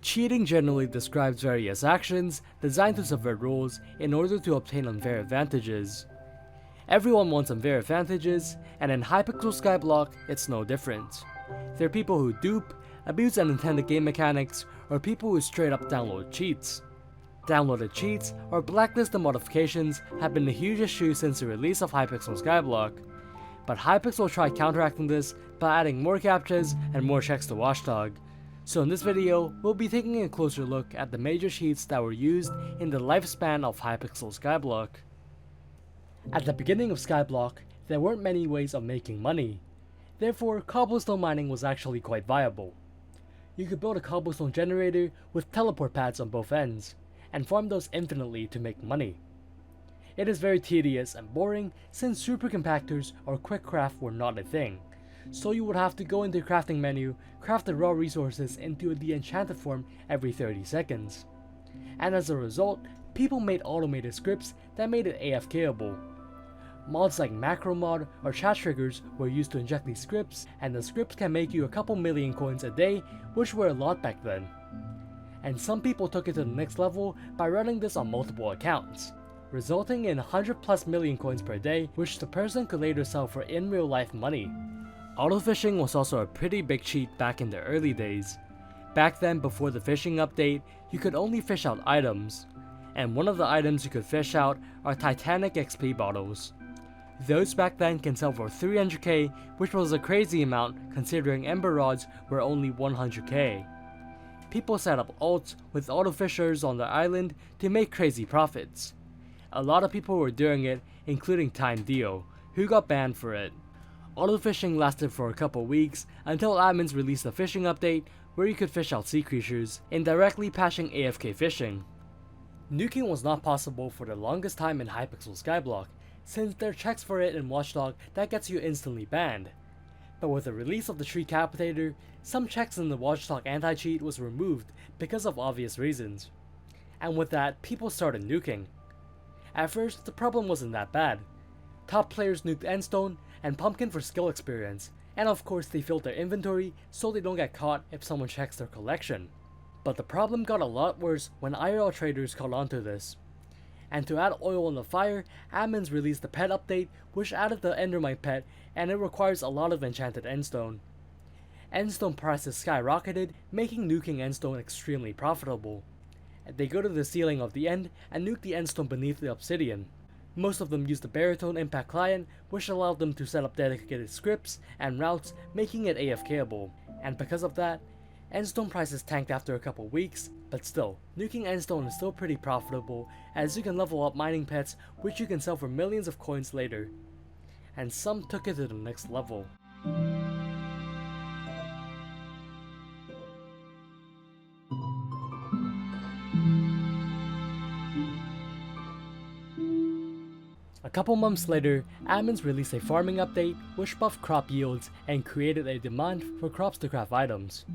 Cheating generally describes various actions designed to subvert rules in order to obtain unfair advantages. Everyone wants unfair advantages, and in Hypixel Skyblock, it's no different. There are people who dupe, abuse unintended game mechanics, or people who straight up download cheats. Downloaded cheats or blacklisted modifications have been a huge issue since the release of Hypixel Skyblock, but Hypixel tried counteracting this by adding more captchas and more checks to Watchdog. So in this video, we'll be taking a closer look at the major cheats that were used in the lifespan of Hypixel Skyblock. At the beginning of Skyblock, there weren't many ways of making money. Therefore, cobblestone mining was actually quite viable. You could build a cobblestone generator with teleport pads on both ends, and farm those infinitely to make money. It is very tedious and boring since super compactors or quick craft were not a thing, so you would have to go into the crafting menu, craft the raw resources into the enchanted form every 30 seconds. And as a result, people made automated scripts that made it AFKable. Mods like macro mod or chat triggers were used to inject these scripts, and the scripts can make you a couple million coins a day, which were a lot back then. And some people took it to the next level by running this on multiple accounts, resulting in 100+ million coins per day, which the person could later sell for in real life money. Auto-fishing was also a pretty big cheat back in the early days. Back then, before the fishing update, you could only fish out items, and one of the items you could fish out are Titanic XP bottles. Those back then can sell for 300k, which was a crazy amount considering Ember rods were only 100k. People set up alts with auto-fishers on the island to make crazy profits. A lot of people were doing it, including Time Dio, who got banned for it. Auto-fishing lasted for a couple weeks until admins released a fishing update where you could fish out sea creatures, indirectly patching AFK fishing. Nuking was not possible for the longest time in Hypixel Skyblock, since there are checks for it in Watchdog that gets you instantly banned. But with the release of the Tree Capitator, some checks in the Watchdog anti-cheat was removed because of obvious reasons. And with that, people started nuking. At first, the problem wasn't that bad. Top players nuked Endstone and Pumpkin for skill experience, and of course they filled their inventory so they don't get caught if someone checks their collection. But the problem got a lot worse when IRL traders caught onto this. And to add oil on the fire, admins released the pet update, which added the Endermite pet, and it requires a lot of enchanted Endstone. Endstone prices skyrocketed, making nuking Endstone extremely profitable. They go to the ceiling of the end and nuke the Endstone beneath the obsidian. Most of them use the Baritone Impact client, which allowed them to set up dedicated scripts and routes, making it AFKable. And because of that, Endstone prices tanked after a couple weeks, but still, nuking Endstone is still pretty profitable as you can level up mining pets which you can sell for millions of coins later. And some took it to the next level. A couple months later, admins released a farming update which buffed crop yields and created a demand for crops to craft items.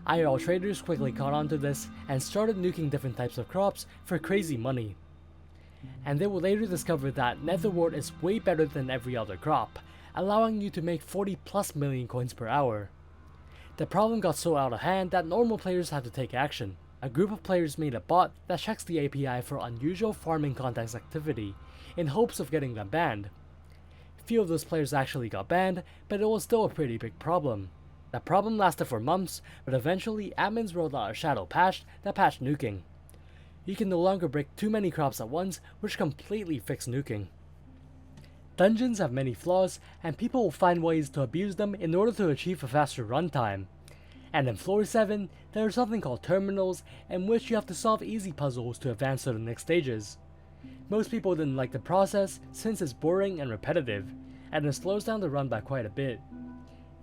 IRL traders quickly caught on to this and started nuking different types of crops for crazy money. And they would later discover that Netherwart is way better than every other crop, allowing you to make 40+ million coins per hour. The problem got so out of hand that normal players had to take action. A group of players made a bot that checks the API for unusual farming context activity, in hopes of getting them banned. Few of those players actually got banned, but it was still a pretty big problem. The problem lasted for months, but eventually admins rolled out a shadow patch that patched nuking. You can no longer break too many crops at once, which completely fixed nuking. Dungeons have many flaws, and people will find ways to abuse them in order to achieve a faster runtime. And in Floor 7, there is something called terminals, in which you have to solve easy puzzles to advance to the next stages. Most people didn't like the process since it's boring and repetitive, and it slows down the run by quite a bit.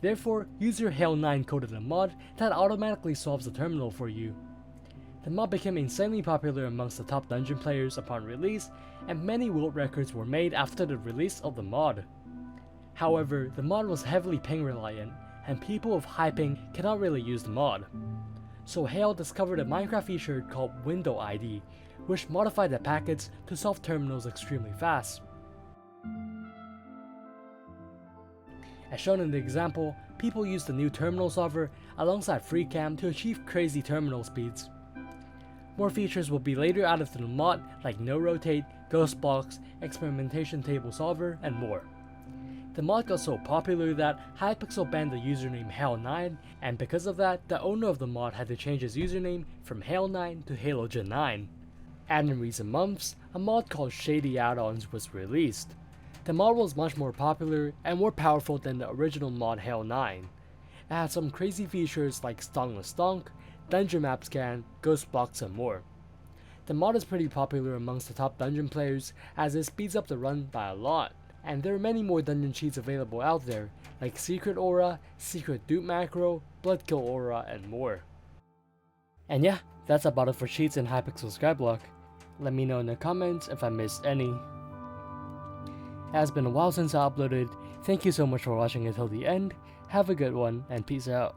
Therefore, use your Hail 9 coded a mod that automatically solves the terminal for you. The mod became insanely popular amongst the top dungeon players upon release, and many world records were made after the release of the mod. However, the mod was heavily ping reliant, and people with high ping cannot really use the mod. So Hail discovered a Minecraft feature called Window ID, which modified the packets to solve terminals extremely fast. A As shown in the example, people use the new terminal solver alongside FreeCam to achieve crazy terminal speeds. More features will be later added to the mod like no rotate, ghost box, experimentation table solver, and more. The mod got so popular that Hypixel banned the username Hale9, and because of that, the owner of the mod had to change his username from Hale9 to Halogen9. And in recent months, a mod called Shady Add-ons was released. The mod was much more popular and more powerful than the original mod Hale9. It had some crazy features like Stonkless Stonk, Dungeon Map Scan, Ghost Blocks, and more. The mod is pretty popular amongst the top dungeon players as it speeds up the run by a lot, and there are many more dungeon cheats available out there like Secret Aura, Secret Dupe Macro, Bloodkill Aura, and more. And yeah, that's about it for cheats in Hypixel Skyblock. Let me know in the comments if I missed any. It has been a while since I uploaded. Thank you so much for watching until the end. Have a good one, and peace out.